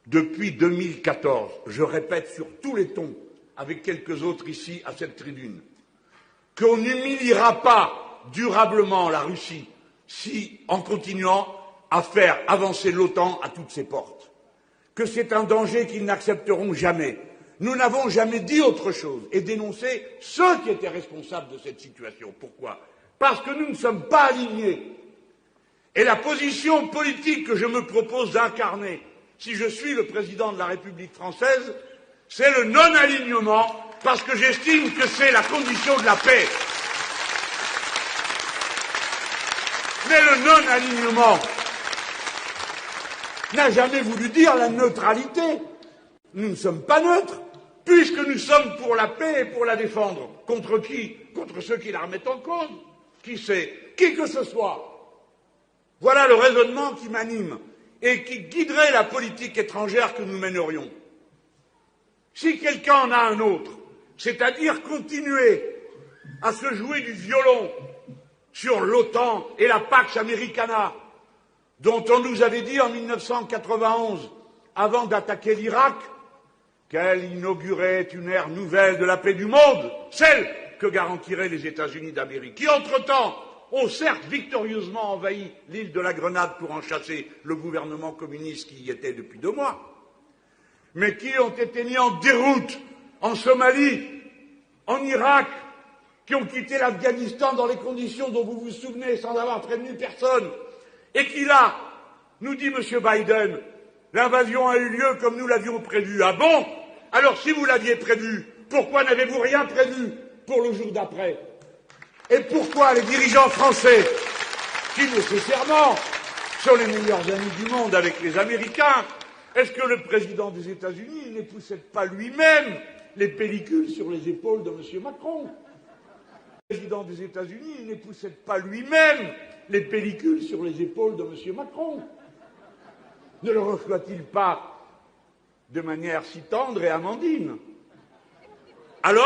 depuis 2014, je répète sur tous les tons, avec quelques autres ici à cette tribune, qu'on n'humiliera pas durablement la Russie si, en continuant à faire avancer l'OTAN à toutes ses portes, que c'est un danger qu'ils n'accepteront jamais. Nous n'avons jamais dit autre chose et dénoncé ceux qui étaient responsables de cette situation. Pourquoi? Parce que nous ne sommes pas alignés. Et la position politique que je me propose d'incarner, si je suis le président de la République française, c'est le non-alignement, parce que j'estime que c'est la condition de la paix. Mais le non-alignement n'a jamais voulu dire la neutralité. Nous ne sommes pas neutres, puisque nous sommes pour la paix et pour la défendre. Contre qui? Contre ceux qui la remettent en cause. Qui c'est? Qui que ce soit. Voilà le raisonnement qui m'anime et qui guiderait la politique étrangère que nous mènerions. Si quelqu'un en a un autre, c'est-à-dire continuer à se jouer du violon sur l'OTAN et la Pax Americana, dont on nous avait dit en 1991, avant d'attaquer l'Irak, qu'elle inaugurait une ère nouvelle de la paix du monde, celle que garantiraient les États-Unis d'Amérique, qui entre-temps ont certes victorieusement envahi l'île de la Grenade pour en chasser le gouvernement communiste qui y était depuis 2 mois, mais qui ont été mis en déroute en Somalie, en Irak, qui ont quitté l'Afghanistan dans les conditions dont vous vous souvenez sans avoir prévenu personne, et qui là, nous dit M. Biden, l'invasion a eu lieu comme nous l'avions prévu. Ah bon? Alors si vous l'aviez prévu, pourquoi n'avez-vous rien prévu pour le jour d'après? Et pourquoi les dirigeants français, qui nécessairement sont les meilleurs amis du monde avec les Américains, est-ce que le président des États-Unis n'époussette pas lui-même les pellicules sur les épaules de M. Macron? Le président des États-Unis n'époussette pas lui-même les pellicules sur les épaules de M. Macron? Ne le reçoit-il pas de manière si tendre et amandine? Alors